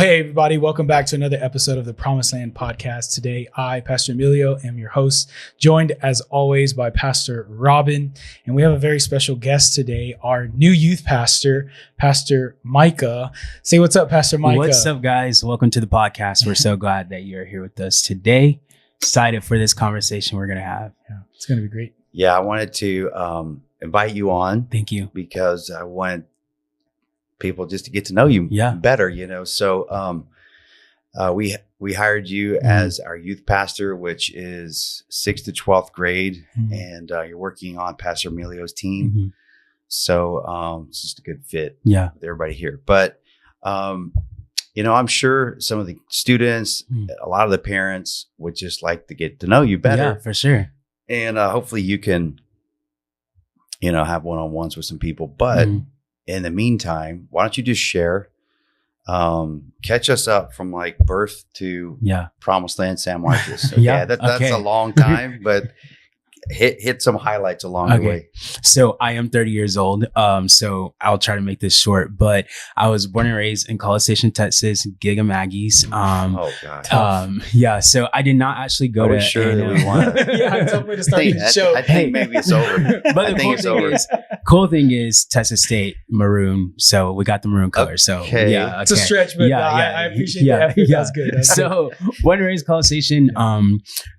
Well, hey, everybody. Welcome back to another episode of the PromiseLand Podcast. Today, I, Pastor Emilio, am your host, joined as always by Pastor Robin. And we have a very special guest today, our new youth pastor, Pastor Micah. Say what's up, Pastor Micah. What's up, guys? Welcome to the podcast. We're so glad that you're here with us today. Excited for this conversation we're going to have. Yeah, it's going to be great. Yeah, I wanted to invite you on. Thank you. Because I wanted people just to get to know you better, you know. So we hired you as our youth pastor, which is 6th to 12th grade, and you're working on Pastor Emilio's team. So it's just a good fit with everybody here. But you know, I'm sure some of the students, a lot of the parents would just like to get to know you better. Yeah, for sure. And hopefully you can, you know, have one-on-ones with some people. But in the meantime, why don't you just share, catch us up from like birth to PromiseLand San Marcos. Okay? That's a long time, but hit some highlights along the way. So I am 30 years old. So I'll try to make this short, but I was born and raised in College Station, Texas, Giga Maggie's. So I did not actually go to. Sure that we want. It's a way to start the show. I think maybe it's over. But cool thing is Texas State maroon. So we got the maroon color. So it's a stretch, but I appreciate the effort. That's good. So born and raised College Station,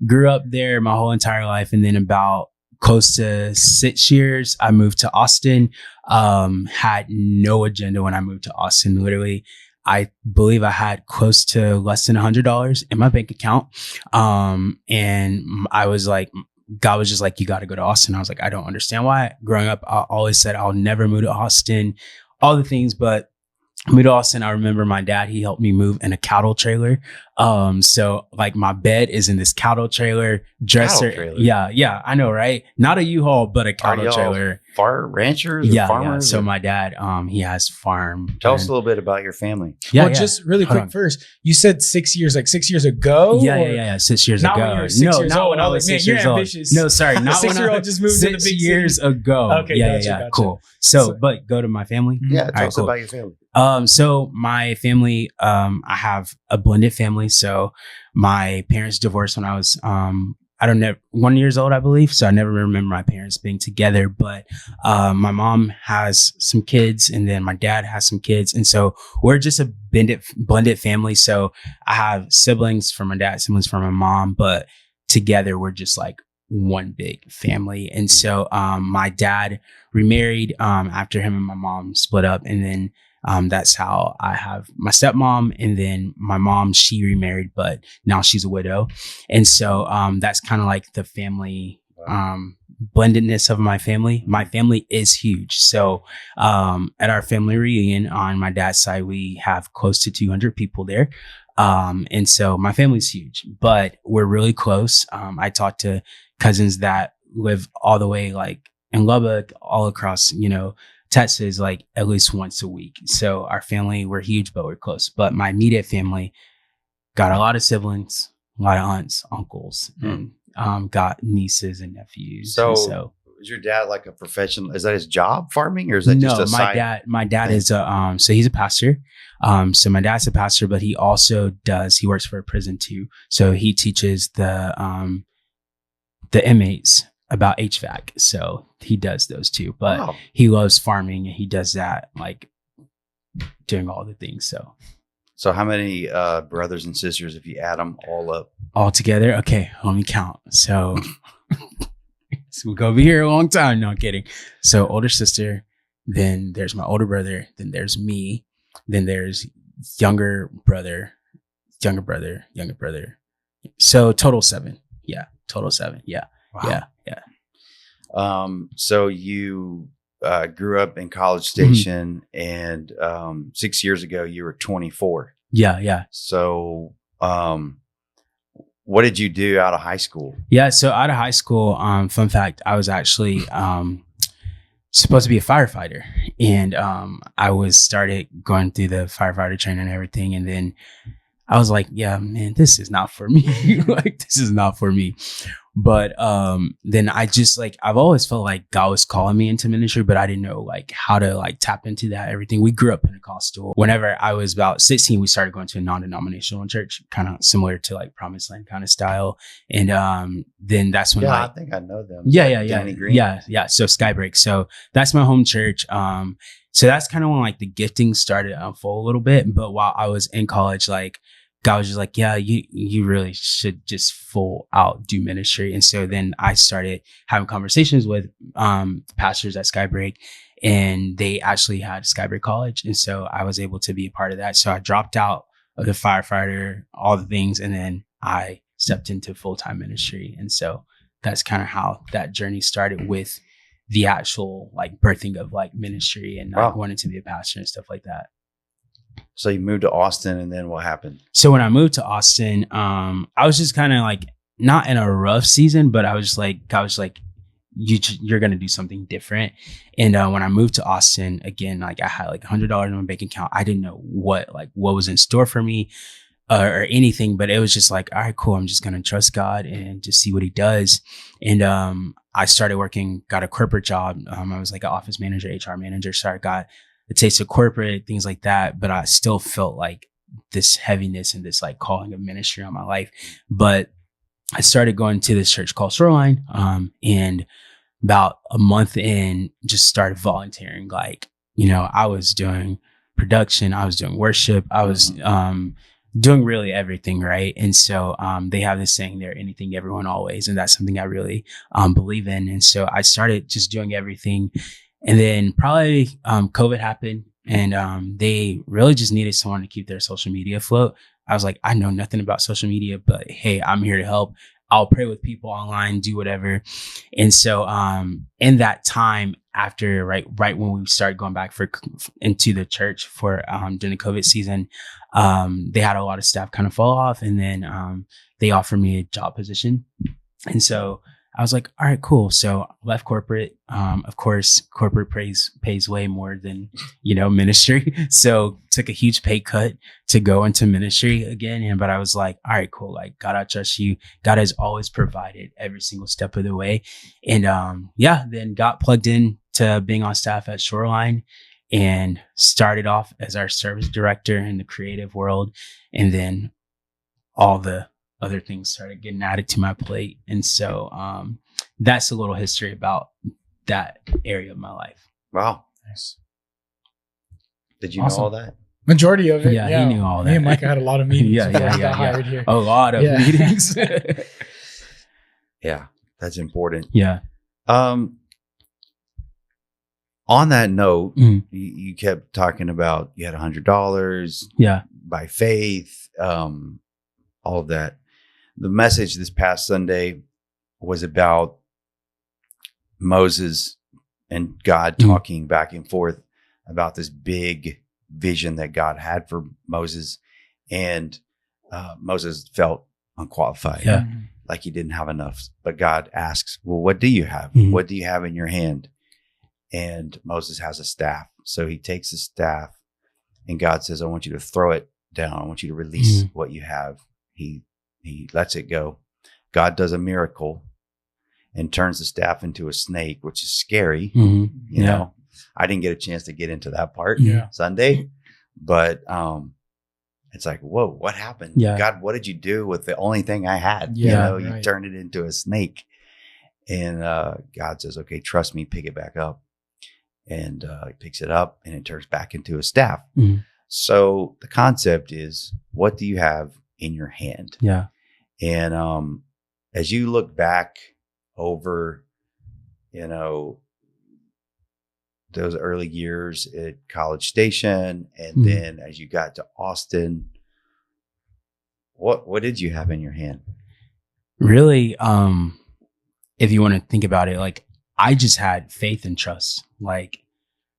grew up there my whole entire life. And then about close to 6 years, I moved to Austin. Had no agenda when I moved to Austin. Literally, I believe I had close to less than $100 in my bank account. And I was like, God was just like, you got to go to Austin. I was like, I don't understand why. Growing up, I always said I'll never move to Austin, all the things, but I moved to Austin. I remember my dad, he helped me move in a cattle trailer. So like my bed is in this cattle trailer, dresser. Cattle trailer. Yeah, I know, right? Not a U-Haul, but a cattle trailer. Ranchers or farmers? So my dad, he has farm. Tell us a little bit about your family. Just really quick first. You said 6 years, like 6 years ago? Yeah. 6 years not ago. When you were 6 years old. When I was 6 years old. Ambitious. No, sorry. Not when 6-year-old just moved to the big years city. ago. Okay, gotcha. Cool. So, but go to my family. Yeah, tell us about your family. So my family, I have a blended family. So my parents divorced when I was, 1 years old, I believe. So I never remember my parents being together, but, my mom has some kids and then my dad has some kids. And so we're just a blended family. So I have siblings from my dad, siblings from my mom, but together we're just like one big family. And so, my dad remarried, after him and my mom split up. And then, that's how I have my stepmom, and then my mom, she remarried, but now she's a widow. And so, that's kind of like the family, blendedness of my family. My family is huge. So, at our family reunion on my dad's side, we have close to 200 people there. And so my family's huge, but we're really close. I talk to cousins that live all the way like in Lubbock, all across, Texas, like at least once a week. So our family, we're huge, but we're close. But my immediate family got a lot of siblings, a lot of aunts, uncles, and got nieces and nephews. So is your dad like a professional? Is that his job, farming, or is that just a side? My dad is so he's a pastor. So my dad's a pastor, but he also he works for a prison too. So he teaches the inmates about HVAC. So he does those too, but he loves farming and he does that, like doing all the things. So how many brothers and sisters, if you add them all up? All together? Okay, let me count. So, we're going to be here a long time. No, I'm kidding. So older sister, then there's my older brother, then there's me, then there's younger brother. So total 7. Yeah, total 7. Yeah. Wow. Yeah. So you grew up in College Station, and 6 years ago you were 24. Yeah. So what did you do out of high school? Yeah, so out of high school, fun fact, I was actually supposed to be a firefighter, and I started going through the firefighter training and everything, and then I was like, yeah, man, this is not for me. This is not for me. But then I just like, I've always felt like God was calling me into ministry, but I didn't know like how to like tap into that, everything. We grew up Pentecostal. Whenever I was about 16, we started going to a non-denominational church, kind of similar to like PromiseLand kind of style. And then that's when I think I know them. Yeah. So Skybreak. So that's my home church. So that's kind of when like the gifting started to unfold a little bit. But while I was in college, like God was just like, yeah, you really should just full out do ministry. And so then I started having conversations with pastors at Skybreak, and they actually had Skybreak College. And so I was able to be a part of that. So I dropped out of the firefighter, all the things, and then I stepped into full-time ministry. And so that's kind of how that journey started with the actual like birthing of like ministry and like wanting to be a pastor and stuff like that. So you moved to Austin, and then what happened? So when I moved to Austin, I was just kind of like not in a rough season, but I was just like, God was like, you're going to do something different. And when I moved to Austin again, like I had like $100 in my bank account. I didn't know what was in store for me or anything, but it was just like, all right, cool. I'm just going to trust God and just see what he does. And I started working, got a corporate job. I was like an office manager, HR manager. So I got a taste of corporate, things like that. But I still felt like this heaviness and this like calling of ministry on my life. But I started going to this church called Shoreline. And about a month in, just started volunteering. Like, you know, I was doing production, I was doing worship, I was doing really everything, right? And so they have this saying there, anything, everyone, always. And that's something I really believe in. And so I started just doing everything. And then probably COVID happened, and they really just needed someone to keep their social media afloat. I was like, I know nothing about social media, but hey, I'm here to help. I'll pray with people online, do whatever. And so in that time after, right when we started going back into the church for during the COVID season, they had a lot of staff kind of fall off, and then they offered me a job position. And so I was like, all right, cool. So I left corporate. Of course, corporate pays way more than, you know, ministry. So took a huge pay cut to go into ministry again. But I was like, all right, cool. Like, God, I trust you. God has always provided every single step of the way. And then got plugged in to being on staff at Shoreline and started off as our service director in the creative world. And then all the other things started getting added to my plate. And so that's a little history about that area of my life. Wow. Nice. Did you know all that? Majority of it. Yeah, he knew all that. Me and Micah had a lot of meetings before I got hired here. A lot of meetings. Yeah, that's important. Yeah. On that note, you kept talking about you had $100. Yeah. By faith, all of that. The message this past Sunday was about Moses and God talking back and forth about this big vision that God had for Moses. And Moses felt unqualified, like he didn't have enough. But God asks, well, what do you have? What do you have in your hand? And Moses has a staff. So he takes the staff, and God says, I want you to throw it down. I want you to release what you have. He lets it go. God does a miracle and turns the staff into a snake, which is scary. You know, I didn't get a chance to get into that part Sunday, but it's like, whoa, what happened? God, what did you do with the only thing I had? You turned it into a snake. And God says, okay, trust me, pick it back up. And he picks it up, and it turns back into a staff. So the concept is, what do you have in your hand? Yeah. And as you look back over, you know, those early years at College Station, and then as you got to Austin, what did you have in your hand? Really, if you want to think about it, like I just had faith and trust, like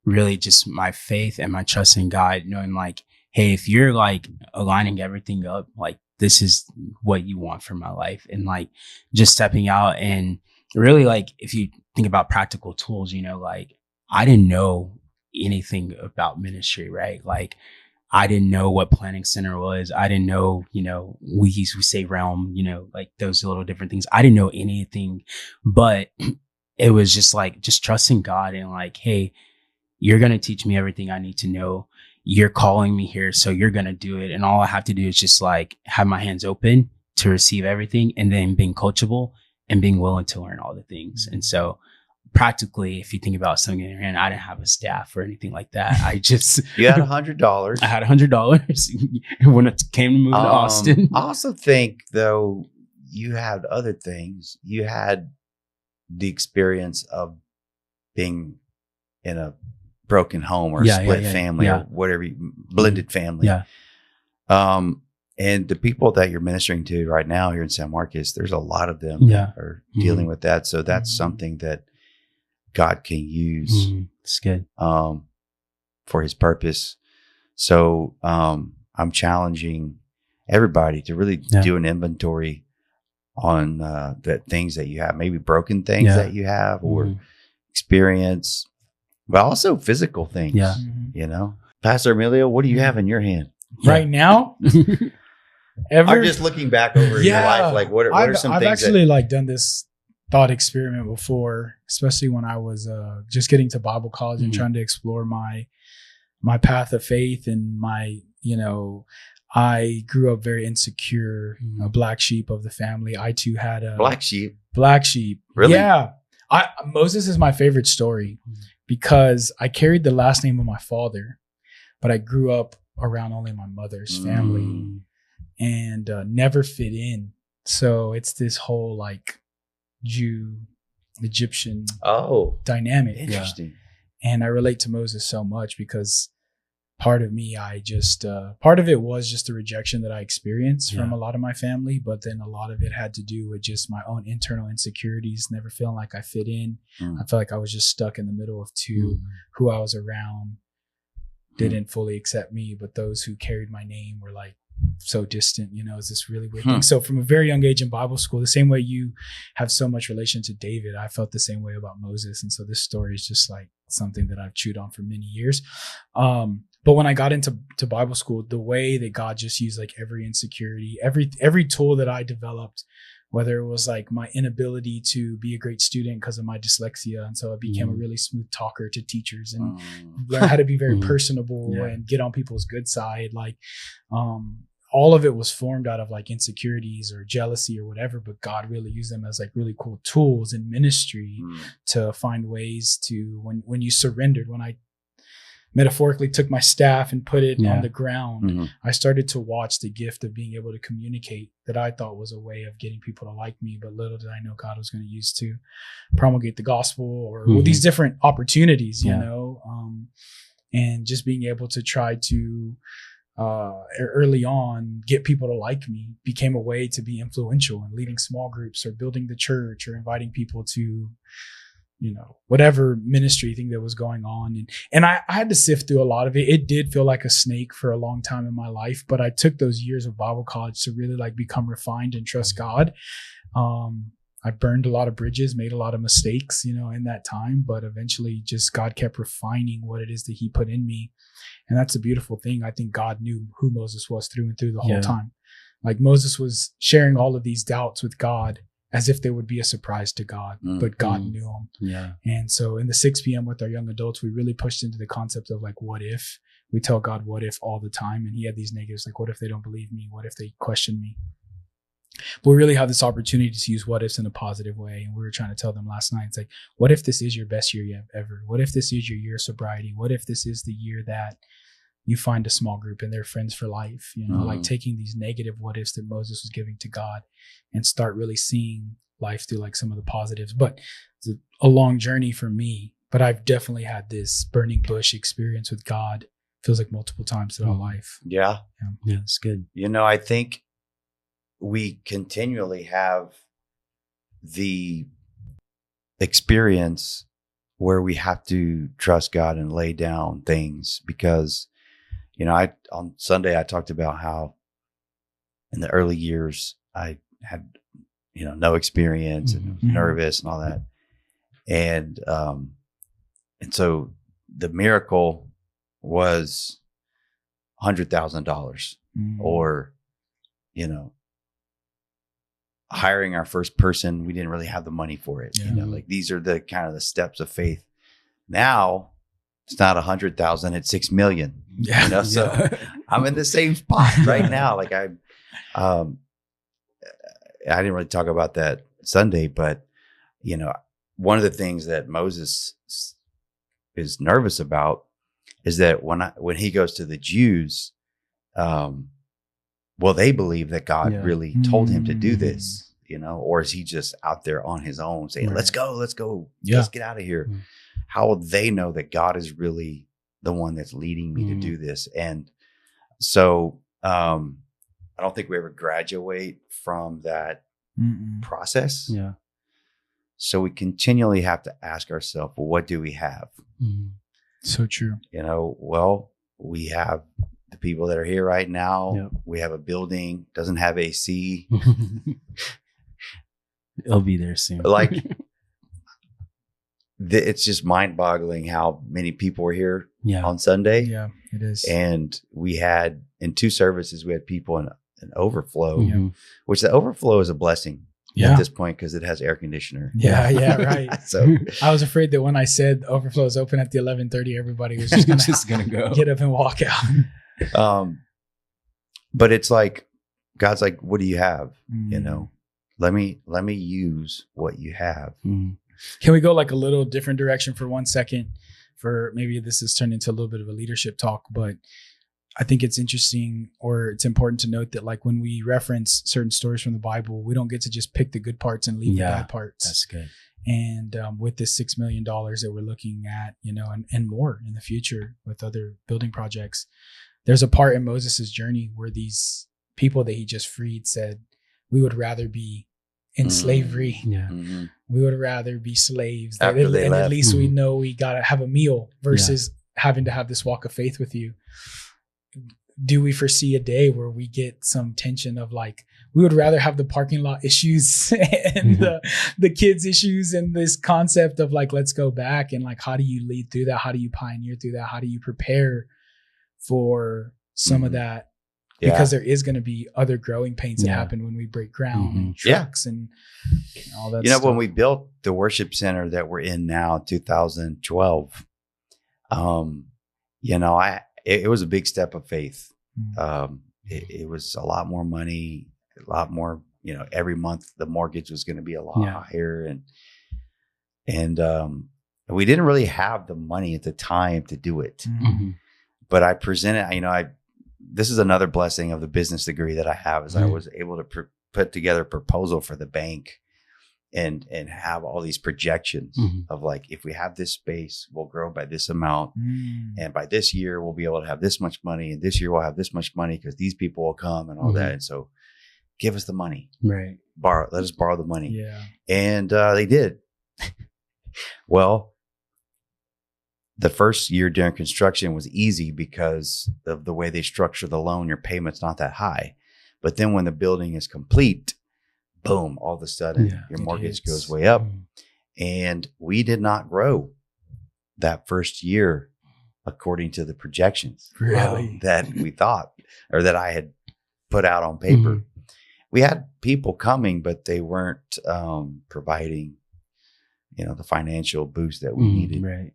really just my faith and my trust in God, knowing like, hey, if you're like aligning everything up, like this is what you want for my life. And like just stepping out, and really like, if you think about practical tools, you know, like I didn't know anything about ministry, right? Like I didn't know what planning center was. I didn't know, we say realm, like those little different things. I didn't know anything, but it was just like, just trusting God and like, hey, you're going to teach me everything I need to know. You're calling me here, so you're going to do it. And all I have to do is just like have my hands open to receive everything, and then being coachable and being willing to learn all the things. And so practically, if you think about something in your hand, I didn't have a staff or anything like that. I just you had $100. I had $100 when it came to move to Austin. I also think though you had other things. You had the experience of being in a broken home or split family or whatever, blended family. Yeah. And the people that you're ministering to right now here in San Marcos, there's a lot of them that are dealing with that. So that's something that God can use. It's good. For his purpose. So I'm challenging everybody to really do an inventory on the things that you have, maybe broken things that you have or experience, but also physical things. Yeah. Pastor Emilio, what do you have in your hand right now? I'm just looking back over your life. Like what are some things? I've actually done this thought experiment before, especially when I was just getting to Bible college and trying to explore my path of faith and I grew up very insecure, a black sheep of the family. I too had a black sheep. Really? Yeah. Moses is my favorite story because I carried the last name of my father, but I grew up around only my mother's family and never fit in. So it's this whole Jew Egyptian dynamic. Interesting. And I relate to Moses so much because part of me, part of it was just the rejection that I experienced from a lot of my family, but then a lot of it had to do with just my own internal insecurities, never feeling like I fit in. I felt like I was just stuck in the middle of two. Who I was around didn't fully accept me, but those who carried my name were so distant, is this really weird thing. So from a very young age in Bible school, the same way you have so much relation to David, I felt the same way about Moses. And so this story is just something that I've chewed on for many years. But when I got into Bible school, the way that God just used every insecurity, every tool that I developed, whether it was my inability to be a great student because of my dyslexia. And so I became a really smooth talker to teachers and learned how to be very personable and get on people's good side. All of it was formed out of insecurities or jealousy or whatever, but God really used them as really cool tools in ministry to find ways to, when you surrendered, when I metaphorically took my staff and put it on the ground, I started to watch the gift of being able to communicate that I thought was a way of getting people to like me. But little did I know God was going to use to promulgate the gospel or these different opportunities, and just being able to try to early on get people to like me became a way to be influential in leading small groups or building the church or inviting people to whatever ministry thing that was going on. And I had to sift through a lot of it. It did feel like a snake for a long time in my life, but I took those years of Bible college to really become refined and trust God. I burned a lot of bridges, made a lot of mistakes, in that time, but eventually just God kept refining what it is that he put in me. And that's a beautiful thing. I think God knew who Moses was through and through the whole time. Moses was sharing all of these doubts with God as if they would be a surprise to God, but God knew them. Yeah. And so in the 6 p.m. with our young adults, we really pushed into the concept of what if? We tell God what if all the time. And he had these negatives, what if they don't believe me? What if they question me? But we really have this opportunity to use what ifs in a positive way. And we were trying to tell them last night, it's what if this is your best year yet ever? What if this is your year of sobriety? What if this is the year that you find a small group and they're friends for life, taking these negative what ifs that Moses was giving to God and start really seeing life through some of the positives. But it's a long journey for me, but I've definitely had this burning bush experience with God. Feels like multiple times throughout life. Yeah. Yeah. It's good. I think we continually have the experience where we have to trust God and lay down things because on Sunday, I talked about how in the early years, I had, no experience and nervous and all that. And so the miracle was $100,000 or, you know, hiring our first person. We didn't really have the money for it. You know, like these are the kind of the steps of faith. Now it's not 100,000, it's 6 million. Yeah. You know, so I'm in the same spot right now. Like I didn't really talk about that Sunday, but you know, one of the things that Moses is nervous about is that when he goes to the Jews, well, they believe that God really told him to do this, you know, or is he just out there on his own saying, let's go, let's get out of here. How will they know that God is really the one that's leading me to do this? And so I don't think we ever graduate from that process. Yeah. So we continually have to ask ourselves, well, what do we have? So true. You know, well, we have the people that are here right now. Yep. We have a building, doesn't have AC. It'll be there soon. Like, it's just mind-boggling how many people were here on Sunday. Yeah, it is. And we had, in 2 services, we had people in an overflow, which the overflow is a blessing. At this point, because it has air conditioner. Yeah, right. So I was afraid that when I said overflow is open at the 11:30, everybody was just gonna go get up and walk out. But it's like God's like, what do you have? You know, let me use what you have. Can we go like a little different direction for 1 second? For maybe this has turned into a little bit of a leadership talk, but I think it's interesting, or it's important to note that like when we reference certain stories from the Bible, we don't get to just pick the good parts and leave the bad parts. That's good. And with this $6 million that we're looking at, you know, and more in the future with other building projects, there's a part in Moses's journey where these people that he just freed said, we would rather be in slavery. We would rather be slaves. After they left. At least we know we got to have a meal versus having to have this walk of faith with you. Do we foresee a day where we get some tension of like, we would rather have the parking lot issues and the kids issues and this concept of like, let's go back, and like, how do you lead through that? How do you pioneer through that? How do you prepare for some of that? Because there is going to be other growing pains that happen when we break ground and trucks and all that stuff. When we built the worship center that we're in now, 2012, you know, it was a big step of faith. It was a lot more money, a lot more, you know, every month the mortgage was going to be a lot higher. And we didn't really have the money at the time to do it. But I presented, you know, this is another blessing of the business degree that I have, is I was able to put together a proposal for the bank and have all these projections of like, if we have this space, we'll grow by this amount. And by this year, we'll be able to have this much money. And this year we'll have this much money because these people will come and all that. And so give us the money. Right. Let us borrow the money. Yeah. And they did. Well, the first year during construction was easy because of the way they structure the loan. Your payment's not that high. But then when the building is complete, boom, all of a sudden your mortgage goes way up. And we did not grow that first year according to the projections that we thought, or that I had put out on paper. We had people coming, but they weren't providing, you know, the financial boost that we needed. Right.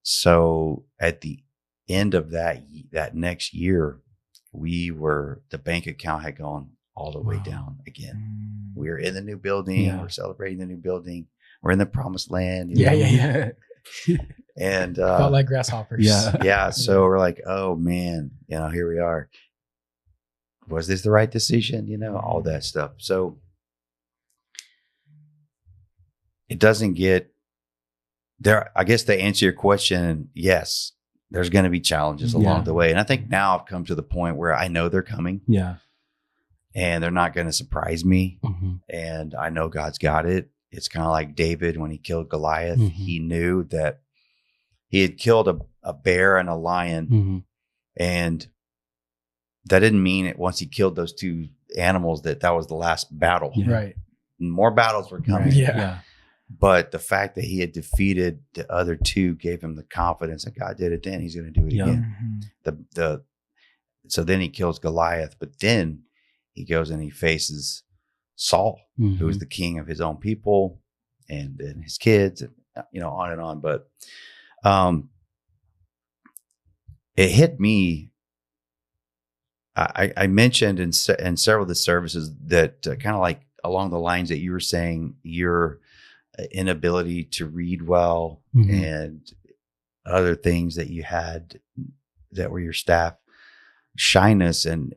So at the end of that next year, the bank account had gone all the way down again. We were in the new building. We're celebrating the new building. We're in the promised land. And felt like grasshoppers. So we're like, oh man, you know, here we are. Was this the right decision? You know, all that stuff. So it doesn't get there. I guess to answer your question, yes, there's going to be challenges along the way. And I think now I've come to the point where I know they're coming. And they're not going to surprise me. And I know God's got it. It's kind of like David when he killed Goliath. He knew that he had killed a bear and a lion. And that didn't mean it once he killed those 2 animals that was the last battle. Right. More battles were coming. Right. But the fact that he had defeated the other 2 gave him the confidence that God did it then. He's going to do it again. so then he kills Goliath, but then he goes and he faces Saul, who is the king of his own people and his kids, and on and on. But it hit me. I mentioned in several of the services that kind of like along the lines that you were saying, your inability to read well and other things that you had that were your staff, shyness and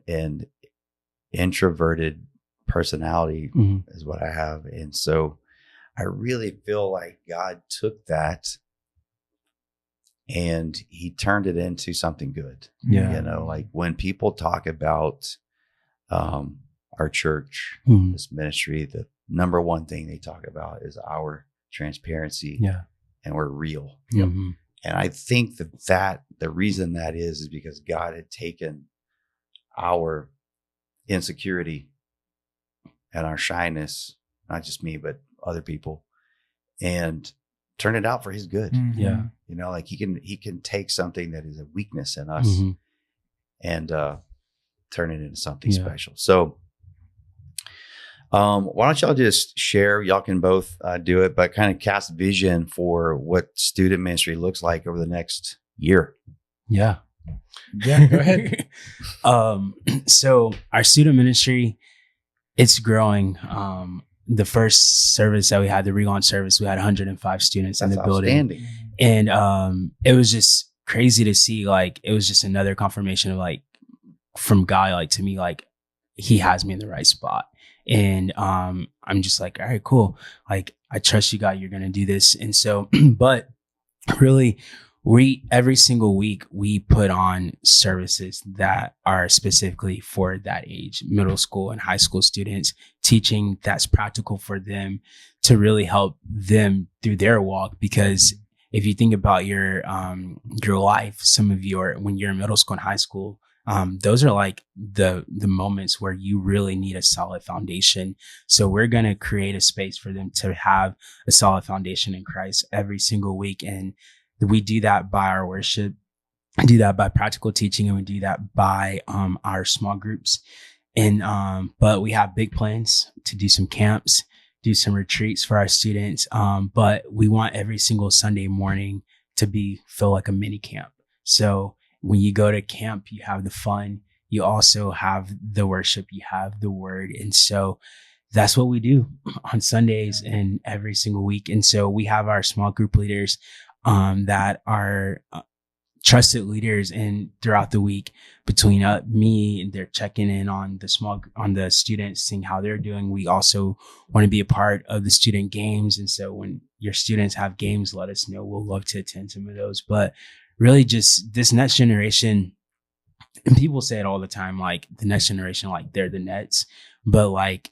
introverted personality is what I have. And so I really feel like God took that and he turned it into something good. Yeah. Like when people talk about our church, this ministry, the number one thing they talk about is our transparency. Yeah. And we're real. Mm-hmm. And I think that the reason that is because God had taken our insecurity and our shyness, not just me, but other people, and turn it out for his good. Yeah. Like he can take something that is a weakness in us and turn it into something special. So why don't y'all just share, y'all can both do it, but kind of cast vision for what student ministry looks like over the next year. Yeah. Yeah, go ahead. So our student ministry, it's growing. The first service that we had, the relaunch service, we had 105 students in the building. And it was just crazy to see, like, it was just another confirmation of like, from God, like to me, like he has me in the right spot. And I'm just like, all right, cool. Like, I trust you, God, you're going to do this. And so, but really, every single week we put on services that are specifically for that age, middle school and high school students, teaching that's practical for them to really help them through their walk. Because if you think about your life, some of when you're in middle school and high school, those are like the moments where you really need a solid foundation. So we're going to create a space for them to have a solid foundation in Christ every single week. And we do that by our worship, we do that by practical teaching, and we do that by our small groups. And but we have big plans to do some camps, do some retreats for our students. But we want every single Sunday morning to feel like a mini camp. So when you go to camp, you have the fun, you also have the worship, you have the word. And so that's what we do on Sundays and every single week. And so we have our small group leaders that are trusted leaders, and throughout the week between me and they're checking in on the students, seeing how they're doing. We also want to be a part of the student games. And so when your students have games, let us know. We'll love to attend some of those. But really just this next generation, and people say it all the time, like the next generation, like they're the Nets. But like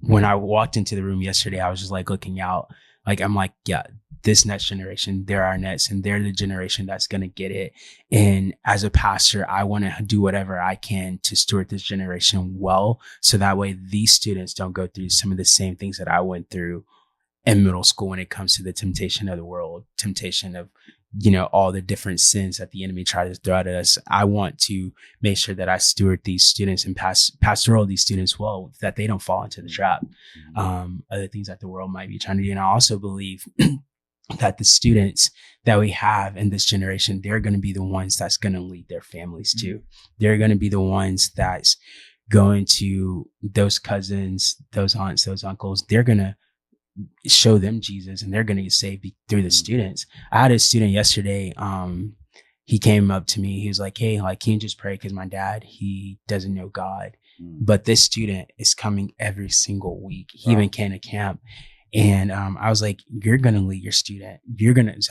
when I walked into the room yesterday, I was just like looking out, like, I'm like, yeah, this next generation, they're our Nets, and they're the generation that's going to get it. And as a pastor, I want to do whatever I can to steward this generation well. So that way these students don't go through some of the same things that I went through in middle school when it comes to the temptation of the world, temptation of, all the different sins that the enemy tries to throw at us. I want to make sure that I steward these students and pastoral these students well, that they don't fall into the trap, other things that the world might be trying to do. And I also believe that the students that we have in this generation, they're going to be the ones that's going to lead their families too. They're going to be the ones that's going to those cousins, those aunts, those uncles. They're going to show them Jesus, and they're going to get saved through the students. I had a student yesterday. He came up to me. He was like, hey, like, can you just pray? Because my dad, he doesn't know God. But this student is coming every single week. He even came to camp. And I was like, you're going to lead your student.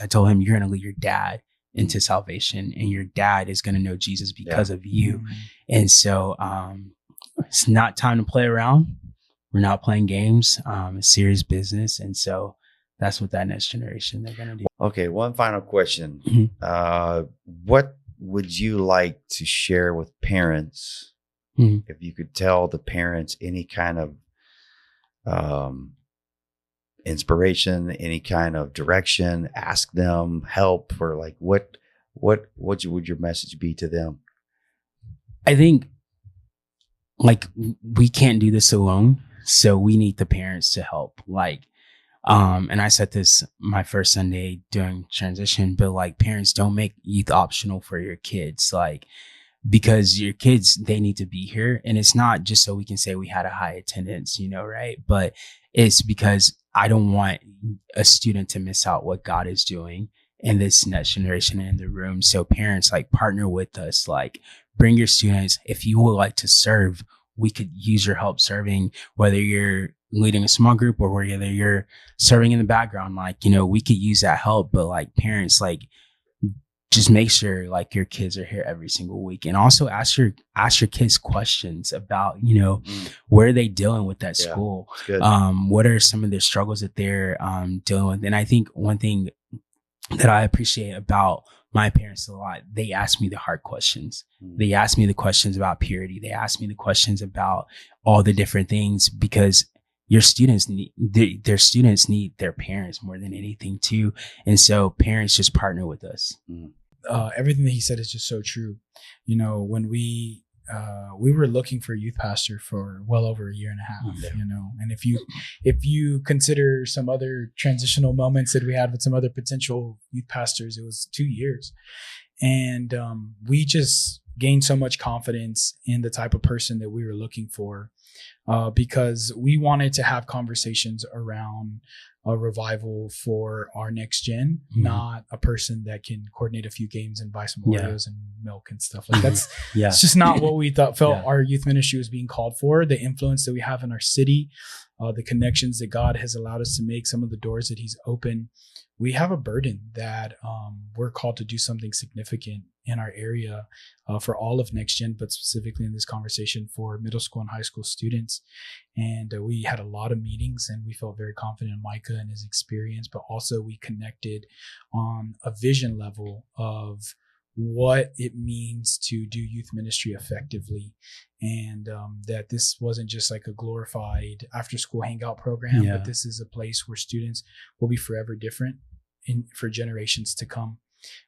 I told him, you're going to lead your dad into salvation, and your dad is going to know Jesus because of you. And so it's not time to play around. We're not playing games. It's serious business. And so that's what that next generation, they're going to do. Okay. One final question. What would you like to share with parents if you could tell the parents any kind of inspiration, any kind of direction, ask them help, or like what would your message be to them? I think like we can't do this alone. So we need the parents to help. Like, and I said this my first Sunday during transition, but like parents, don't make youth optional for your kids. Like, because your kids, they need to be here. And it's not just so we can say we had a high attendance, you know, right? But it's because I don't want a student to miss out what God is doing in this next generation in the room. So parents, like, partner with us, like bring your students. If you would like to serve, we could use your help serving, whether you're leading a small group or whether you're serving in the background, like, you know, we could use that help. But like parents, like, just make sure like your kids are here every single week, and also ask your kids questions about, you know, where are they dealing with at school? What are some of the struggles that they're dealing with? And I think one thing that I appreciate about my parents a lot, they ask me the hard questions. They ask me the questions about purity. They ask me the questions about all the different things, because your students need their students need their parents more than anything too. And so parents, just partner with us. Everything that he said is just so true. You know, when we were looking for a youth pastor for well over a year and a half, you know, and if you consider some other transitional moments that we had with some other potential youth pastors, it was 2 years. And we just gained so much confidence in the type of person that we were looking for, because we wanted to have conversations around a revival for our next gen, not a person that can coordinate a few games and buy some Oreos and milk and stuff like that's it's just not what we felt our youth ministry was being called for. The influence that we have in our city, the connections that God has allowed us to make, some of the doors that he's opened, we have a burden that we're called to do something significant in our area for all of Next Gen, but specifically in this conversation for middle school and high school students. And we had a lot of meetings, and we felt very confident in Micah and his experience, but also we connected on a vision level of what it means to do youth ministry effectively. And that this wasn't just like a glorified after school hangout program, but this is a place where students will be forever different for generations to come.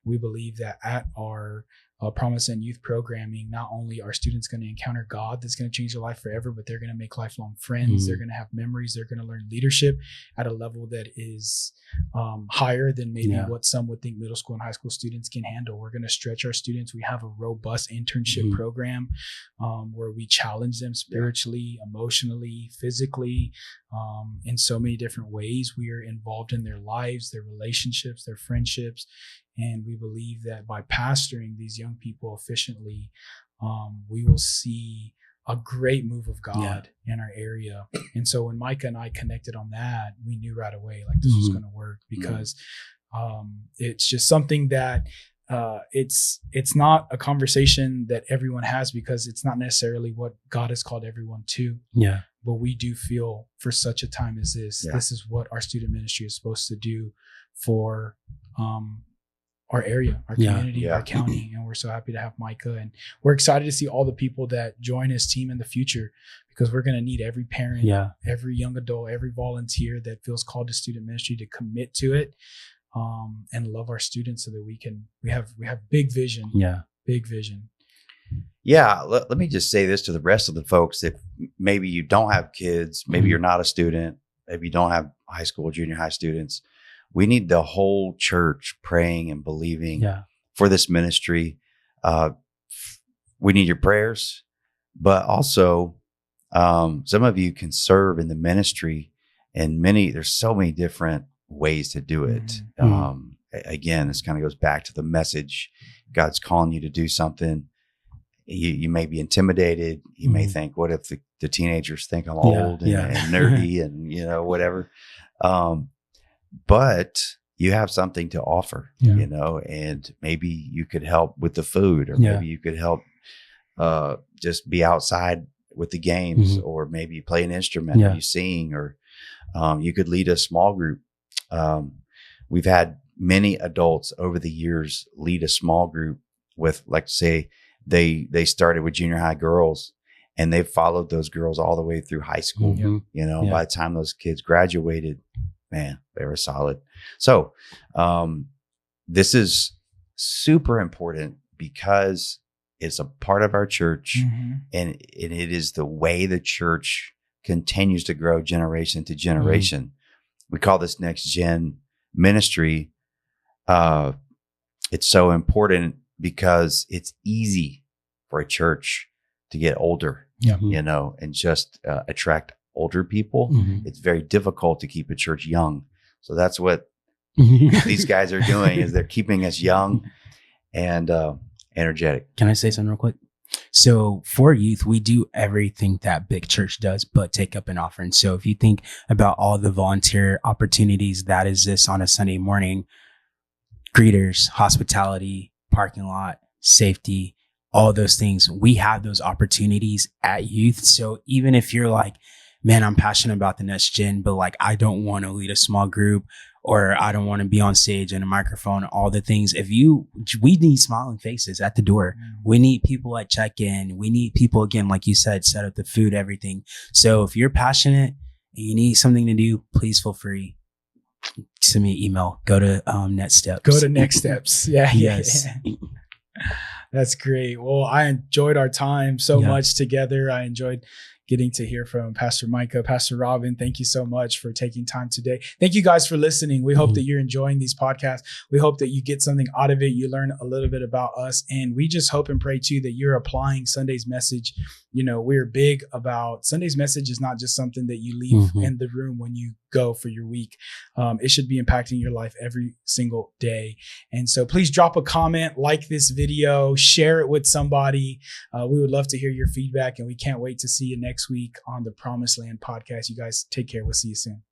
We believe that at our PromiseLand youth programming, not only are students going to encounter God that's going to change their life forever, but they're going to make lifelong friends. They're going to have memories. They're going to learn leadership at a level that is higher than maybe what some would think middle school and high school students can handle. We're going to stretch our students. We have a robust internship program where we challenge them spiritually, emotionally, physically, in so many different ways. We are involved in their lives, their relationships, their friendships. And we believe that by pastoring these young people efficiently, we will see a great move of God in our area. And so when Micah and I connected on that, we knew right away like this was going to work, because it's just something that it's not a conversation that everyone has, because it's not necessarily what God has called everyone to. But we do feel for such a time as this, this is what our student ministry is supposed to do for our area, our community, our county. And we're so happy to have Micah, and we're excited to see all the people that join his team in the future, because we're going to need every parent, every young adult, every volunteer that feels called to student ministry to commit to it, and love our students, so that we have big vision. Big vision. Let me just say this to the rest of the folks. If maybe you don't have kids, maybe you're not a student, maybe you don't have high school, junior high students, we need the whole church praying and believing for this ministry. We need your prayers, but also some of you can serve in the ministry, and there's so many different ways to do it. Again, this kind of goes back to the message. God's calling you to do something. You may be intimidated. You may think, what if the teenagers think I'm old and nerdy and, you know, whatever. But you have something to offer, you know, and maybe you could help with the food, or maybe you could help just be outside with the games, or maybe play an instrument, or you sing, or you could lead a small group. We've had many adults over the years lead a small group with, like, say, they started with junior high girls, and they've followed those girls all the way through high school. You know, by the time those kids graduated, man, they were solid. So this is super important, because is a part of our church, and it is the way the church continues to grow generation to generation. We call this next gen ministry. It's so important because it's easy for a church to get older, you know, and just attract older people. It's very difficult to keep a church young. So that's what these guys are doing, is they're keeping us young and energetic. Can I say something real quick? So for youth, we do everything that big church does, but take up an offering. So if you think about all the volunteer opportunities that exist on a Sunday morning, greeters, hospitality, parking lot, safety, all those things, we have those opportunities at youth. So even if you're like, man, I'm passionate about the next gen, but like, I don't want to lead a small group, or I don't want to be on stage and a microphone, all the things. We need smiling faces at the door. We need people at check-in. We need people, again, like you said, set up the food, everything. So if you're passionate and you need something to do, please feel free. Send me an email. Go to Next Steps. Go to Next Steps. Yeah. Yes. Yeah. That's great. Well, I enjoyed our time so much together. I enjoyed getting to hear from Pastor Micah, Pastor Robin. Thank you so much for taking time today. Thank you guys for listening. We hope that you're enjoying these podcasts. We hope that you get something out of it. You learn a little bit about us. And we just hope and pray too that you're applying Sunday's message. You know, we're big about Sunday's message is not just something that you leave in the room when you go for your week. It should be impacting your life every single day. And so please drop a comment, like this video, share it with somebody. We would love to hear your feedback, and we can't wait to see you next week on the PromiseLand Podcast. You guys take care. We'll see you soon.